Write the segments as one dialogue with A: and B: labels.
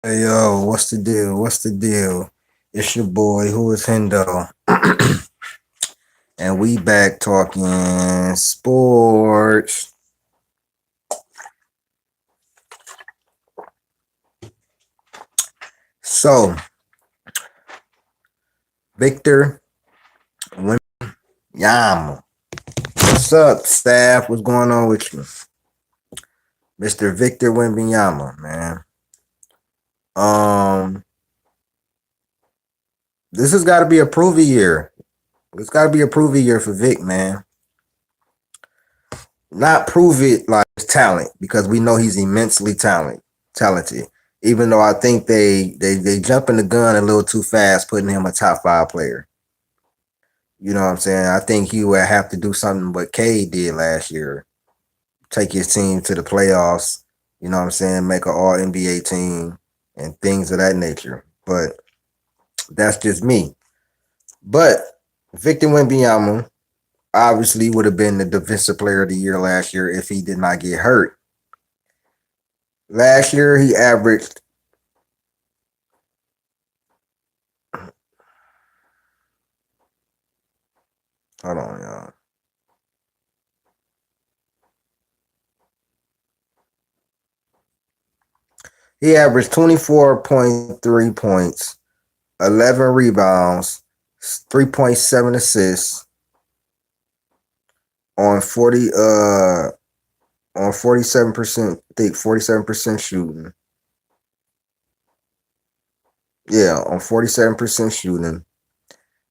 A: Hey yo, what's the deal? What's the deal? It's your boy, who is Hendo, and we back talking sports. So, Victor Wemby, what's up, staff? What's going on with you, Mister Victor Wembanyama, man? Um, this has got to be a provy year. It's got to be a provy year for Vic, man. Not prove it like talent because we know he's immensely talented. Even though I think they jumping the gun a little too fast, putting him a top five player. You know what I'm saying? I think he would have to do something what Cade did last year, take his team to the playoffs. You know what I'm saying? Make an All NBA team and things of that nature. But that's just me. But Victor Wembanyama obviously would have been the defensive player of the year last year if he did not get hurt. Last year he averaged hold on, y'all. He averaged 24.3 points, 11 rebounds, 3.7 assists on 47%, I think 47% shooting. Yeah, on 47% shooting.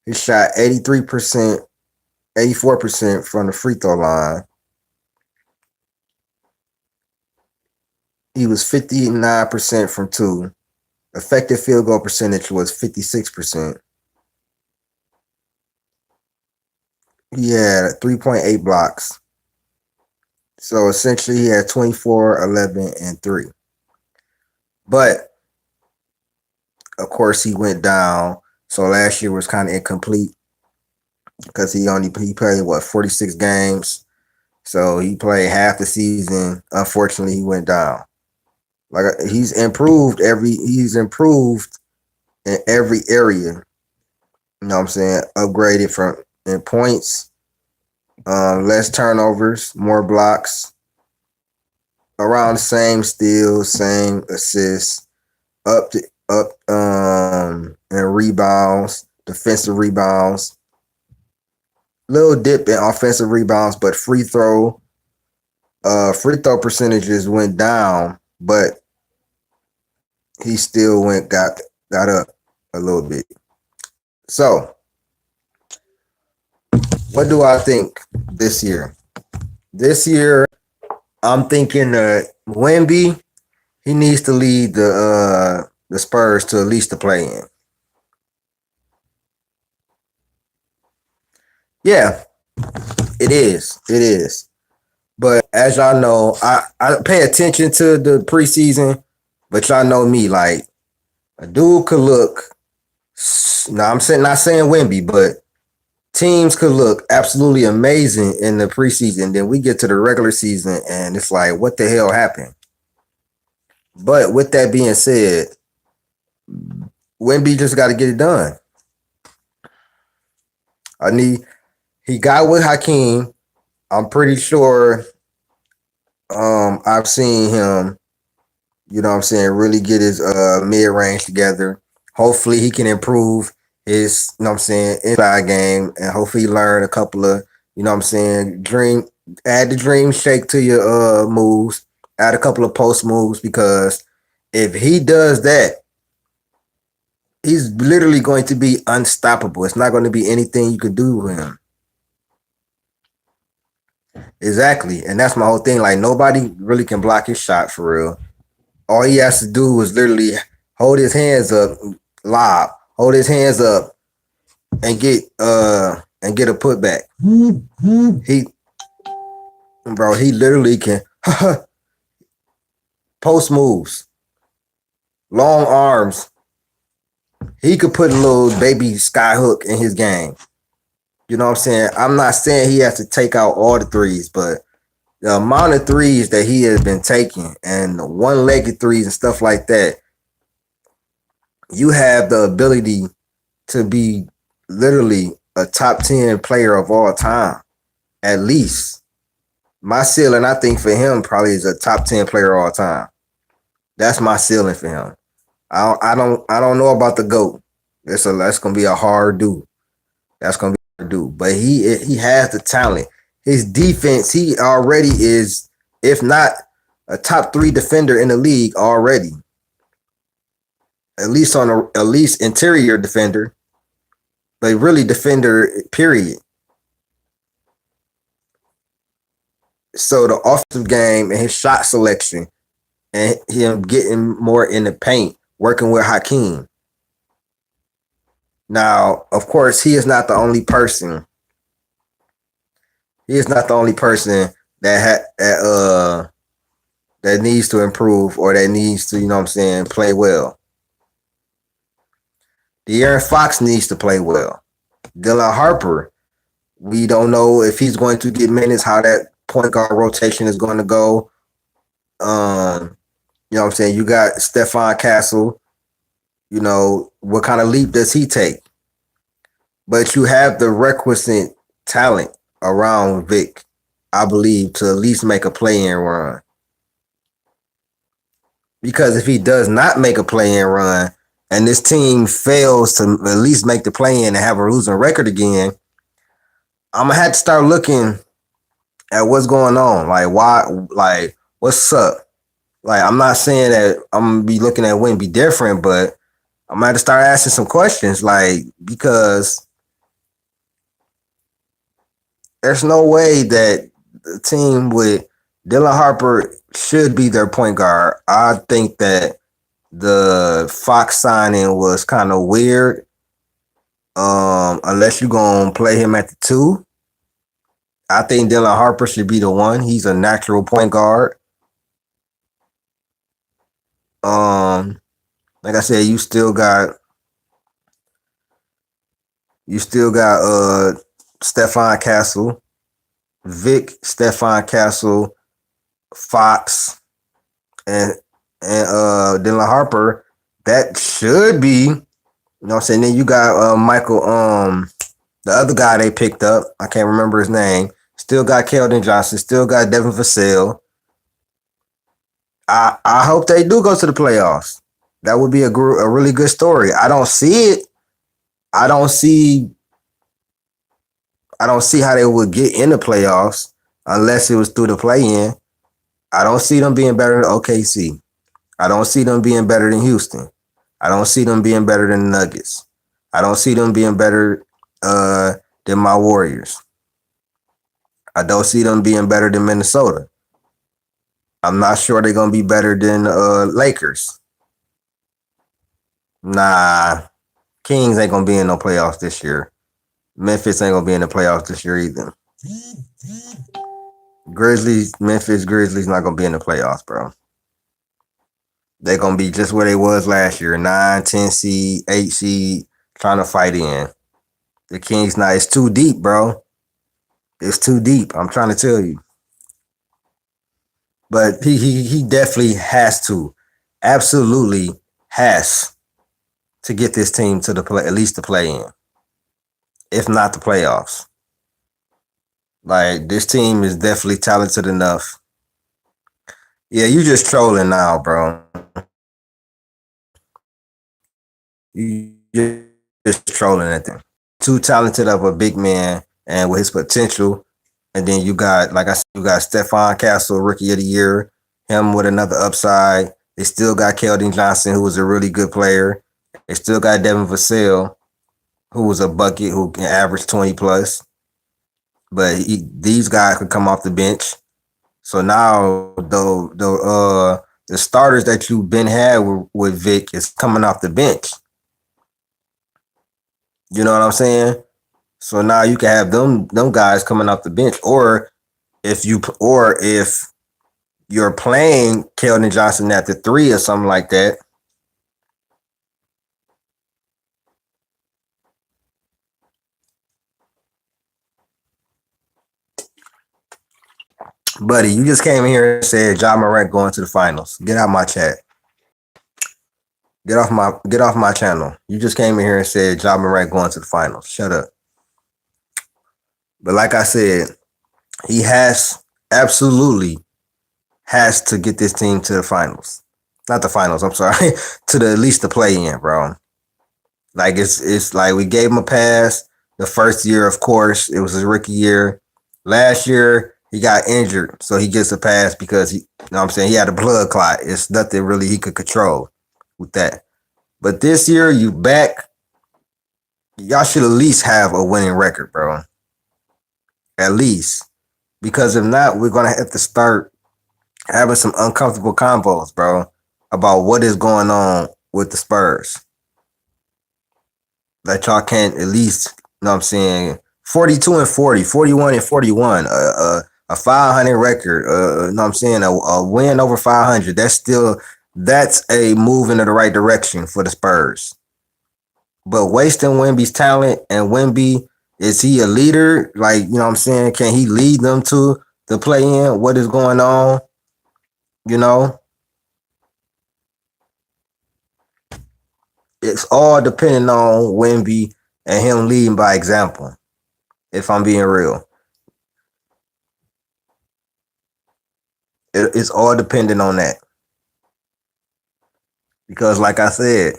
A: He shot 83%, 84% from the free throw line. He was 59% from two. Effective field goal percentage was 56%. He had 3.8 blocks. So essentially he had 24, 11, and 3. But of course he went down. So last year was kind of incomplete because he played 46 games. So he played half the season. Unfortunately, he went down. Like he's improved in every area. You know what I'm saying? Upgraded from in points, less turnovers, more blocks, around the same steals, same assists, up and rebounds, defensive rebounds, little dip in offensive rebounds, but free throw percentages went down, but he still got up a little bit. So, what do I think this year? This year, I'm thinking that Wemby, he needs to lead the Spurs to at least the play in. Yeah, it is. It is. But as y'all know, I pay attention to the preseason, but y'all know me, like a dude could look. Now I'm saying not saying Wemby, but teams could look absolutely amazing in the preseason. Then we get to the regular season, and it's like, what the hell happened? But with that being said, Wemby just got to get it done. I need. He got with Hakeem. I'm pretty sure. I've seen him. You know what I'm saying? Really get his mid range together. Hopefully he can improve his, you know what I'm saying, inside game and hopefully learn a couple of, you know what I'm saying, add the dream shake to your moves, add a couple of post moves because if he does that, he's literally going to be unstoppable. It's not going to be anything you can do with him. Exactly. And that's my whole thing. Like nobody really can block his shot for real. All he has to do is literally hold his hands up, lob, hold his hands up, and get a putback. He he literally can post moves, long arms. He could put a little baby sky hook in his game. You know what I'm saying? I'm not saying he has to take out all the threes, but the amount of threes that he has been taking and the one-legged threes and stuff like that, You have the ability to be literally a top 10 player of all time, at least. My ceiling, I think, for him probably is a top 10 player all time. That's my ceiling for him. I don't know about the GOAT. That's gonna be a hard do. That's gonna be hard to do. But he has the talent. His defense, he already is, if not a top three defender in the league already. At least interior defender, but really defender, period. So the offensive game and his shot selection and him getting more in the paint, working with Hakeem. Now, of course, he is not the only person. He is not the only person that needs to improve or that needs to, what I'm saying, play well. De'Aaron Fox needs to play well. Dylan Harper, we don't know if he's going to get minutes, how that point guard rotation is going to go. You know what I'm saying? You got Stephon Castle. What kind of leap does he take? But you have the requisite talent around Vic, I believe, to at least make a play-in run. Because if he does not make a play-in run and this team fails to at least make the play-in and have a losing record again, I'm gonna have to start looking at what's going on. Like why? Like what's up? Like I'm not saying that I'm gonna be looking at Wemby different, but I'm gonna have to start asking some questions. Like because there's no way that the team with Dylan Harper should be their point guard. I think that the Fox signing was kind of weird. Unless you're gonna play him at the two. I think Dylan Harper should be the one. He's a natural point guard. Um, like I said, you still got Stephon Castle, Vic, Stephon Castle, Fox, and Dylan Harper. That should be, what I'm saying. Then you got Michael, the other guy they picked up. I can't remember his name. Still got Keldon Johnson. Still got Devin Vassell. I hope they do go to the playoffs. That would be a really good story. I don't see it. I don't see. I don't see how they would get in the playoffs unless it was through the play-in. I don't see them being better than OKC. I don't see them being better than Houston. I don't see them being better than the Nuggets. I don't see them being better than my Warriors. I don't see them being better than Minnesota. I'm not sure they're gonna be better than Lakers. Nah, Kings ain't gonna be in no playoffs this year. Memphis ain't gonna be in the playoffs this year either. Memphis Grizzlies not gonna be in the playoffs, bro. They're gonna be just where they was last year, 9, 10 seed, 8 seed, trying to fight in. The Kings now it's too deep, bro. It's too deep. I'm trying to tell you. But he definitely has to, absolutely has to get this team to the play, at least the play in, if not the playoffs. Like this team is definitely talented enough. Yeah, you just trolling now, bro. You just trolling at them. Too talented of a big man and with his potential. And then you got, like I said, you got Stephon Castle, rookie of the year, him with another upside. They still got Keldon Johnson, who was a really good player. They still got Devin Vassell, who was a bucket who can average 20 plus. But these guys could come off the bench. So now the starters that you've been had with Vic is coming off the bench. You know what I'm saying? So now you can have them guys coming off the bench, or if you're playing Keldon Johnson at the three or something like that. Buddy, you just came here and said Ja Morant going to the finals. Get out my chat. Get off my channel. You just came in here and said Ja Morant going to the finals. Shut up. But like I said, he has absolutely has to get this team to the finals. Not the finals, I'm sorry. To the at least the play in, bro. Like it's like we gave him a pass the first year, of course. It was his rookie year. Last year he got injured, so he gets a pass because he, you know what I'm saying, he had a blood clot. It's nothing really he could control with that. But this year you back, y'all should at least have a winning record, bro. At least. Because if not, we're gonna have to start having some uncomfortable combos, bro, about what is going on with the Spurs. That y'all can't at least, you know what I'm saying, 42 and 40, 41 and 41, a 500 record, you know what I'm saying, a win over 500. That's a move in the right direction for the Spurs. But wasting Wemby's talent, and Wemby, is he a leader? Like, you know what I'm saying? Can he lead them to the play in? What is going on? You know, it's all depending on Wemby and him leading by example. If I'm being real, it's all dependent on that. Because, like I said,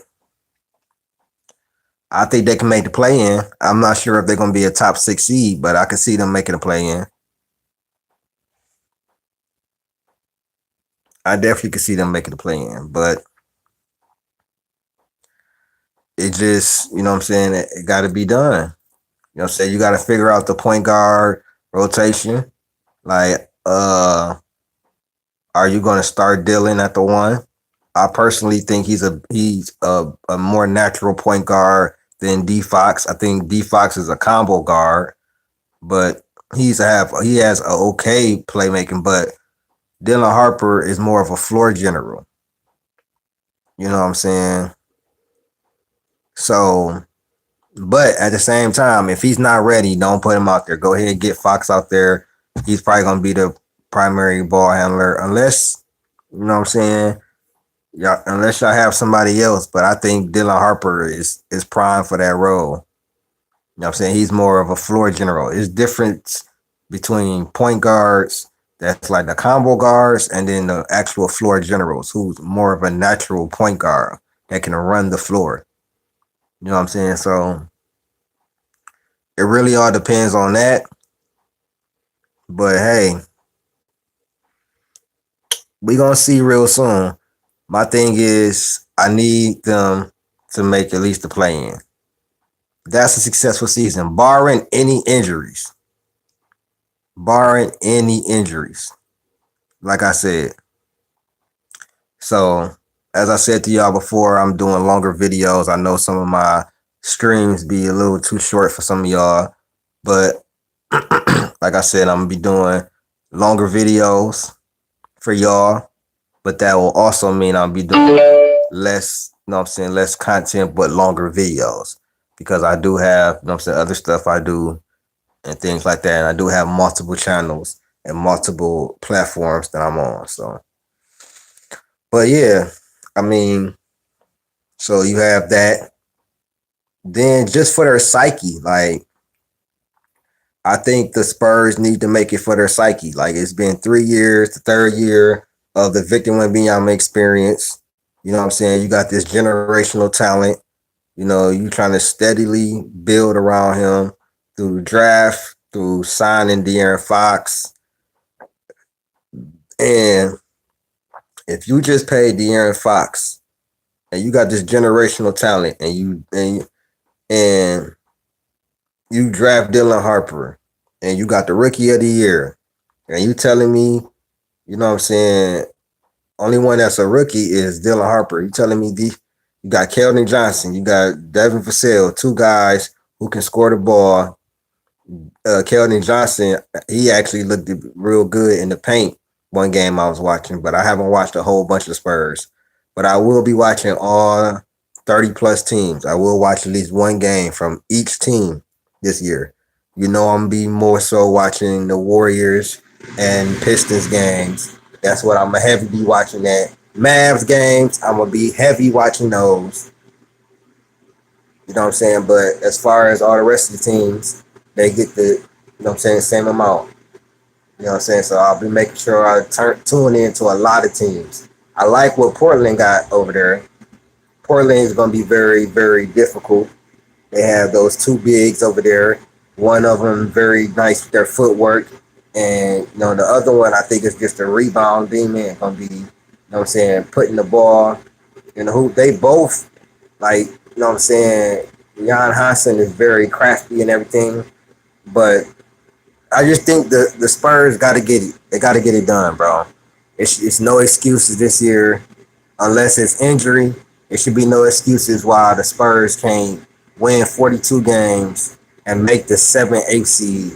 A: I think they can make the play in. I'm not sure if they're going to be a top 6 seed, but I can see them making a play in. I definitely could see them making the play in, but it just, you know what I'm saying, it got to be done. You know what I'm saying? You got to figure out the point guard rotation. Like, are you going to start Dylan at the one? I personally think he's a more natural point guard than D Fox. I think D Fox is a combo guard, but he has a okay playmaking, but Dylan Harper is more of a floor general. You know what I'm saying? So, but at the same time, if he's not ready, don't put him out there. Go ahead and get Fox out there. He's probably gonna be the primary ball handler, unless, you know what I'm saying, y'all, unless y'all have somebody else. But I think Dylan Harper is prime for that role. You know what I'm saying? He's more of a floor general. It's difference between point guards that's like the combo guards and then the actual floor generals who's more of a natural point guard that can run the floor. You know what I'm saying? So it really all depends on that. But hey, we gonna see real soon. My thing is I need them to make at least the play in. That's a successful season, barring any injuries. Barring any injuries. Like I said. So, as I said to y'all before, I'm doing longer videos. I know some of my streams be a little too short for some of y'all, but like I said, I'm gonna be doing longer videos for y'all. But that will also mean I'll be doing less, you know what I'm saying, less content, but longer videos. Because I do have, you know what I'm saying, other stuff I do and things like that. And I do have multiple channels and multiple platforms that I'm on. So, but yeah, I mean, so you have that. Then just for their psyche, like I think the Spurs need to make it for their psyche. Like it's been 3 years, the third year of the Victor Wembanyama experience. You know what I'm saying? You got this generational talent. You know, you trying to steadily build around him through the draft, through signing De'Aaron Fox. And if you just pay De'Aaron Fox and you got this generational talent and you draft Dylan Harper and you got the rookie of the year and you telling me, you know what I'm saying, only one that's a rookie is Dylan Harper. You telling me you got Keldon Johnson, you got Devin Vassell, two guys who can score the ball. Keldon Johnson, he actually looked real good in the paint one game I was watching, but I haven't watched a whole bunch of Spurs. But I will be watching all 30 plus teams. I will watch at least one game from each team this year. You know, I'm gonna be more so watching the Warriors and Pistons games. That's what I'm gonna heavily be watching that. Mavs games, I'm gonna be heavy watching those. You know what I'm saying? But as far as all the rest of the teams, they get the, you know what I'm saying, same amount. You know what I'm saying? So I'll be making sure I tune into a lot of teams. I like what Portland got over there. Portland is going to be very, very difficult. They have those two bigs over there. One of them very nice with their footwork, and the other one I think is just a rebound demon. Going to be, what I'm saying, putting the ball in the hoop. They both like, what I'm saying. Jan Hansen is very crafty and everything, but I just think the Spurs got to get it. They got to get it done, bro. It's no excuses this year unless it's injury. It should be no excuses why the Spurs can't win 42 games and make the 7th, 8th seed.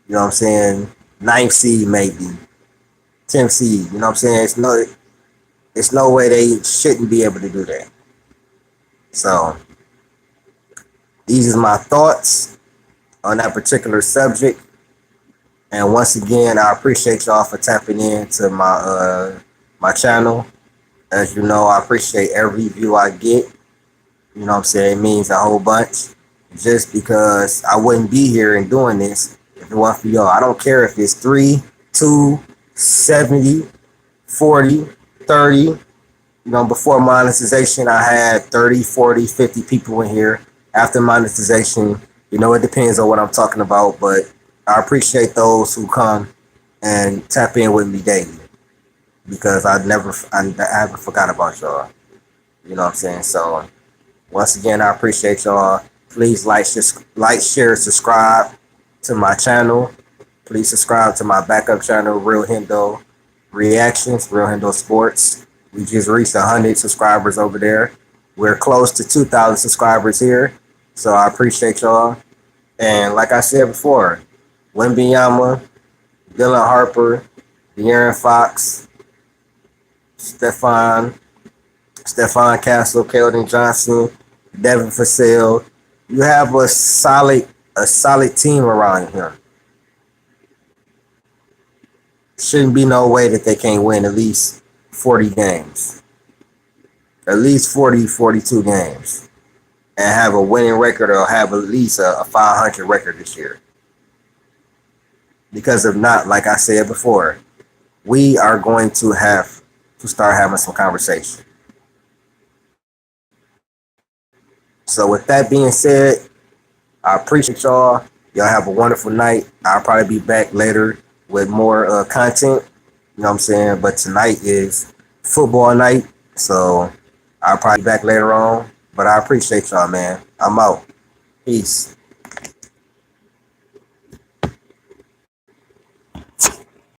A: You know what I'm saying? Ninth seed maybe, 10th seed. You know what I'm saying? It's no way they shouldn't be able to do that. So these is my thoughts on that particular subject. And once again, I appreciate y'all for tapping into my channel. As you know, I appreciate every view I get. You know what I'm saying? It means a whole bunch. Just because I wouldn't be here and doing this if it wasn't for y'all. I don't care if it's 3, 2, 70, 40, 30. Before monetization, I had 30, 40, 50 people in here. After monetization, it depends on what I'm talking about, but I appreciate those who come and tap in with me daily because I haven't forgot about y'all. You know what I'm saying? So once again, I appreciate y'all. Please share, subscribe to my channel. Please subscribe to my backup channel, Real Hendo Reactions, Real Hendo Sports. We just reached 100 subscribers over there. We're close to 2,000 subscribers here. So I appreciate y'all. And like I said before, Wemby, Dylan Harper, De'Aaron Fox, Stephon Castle, Keldon Johnson, Devin Vassell. You have a solid team around here. Shouldn't be no way that they can't win at least 40 games. At least 40, 42 games. And have a winning record or have at least a 500 record this year. Because if not, like I said before, we are going to have to start having some conversation. So with that being said, I appreciate y'all. Y'all have a wonderful night. I'll probably be back later with more content. You know what I'm saying? But tonight is football night. So I'll probably be back later on. But I appreciate y'all, man. I'm out. Peace.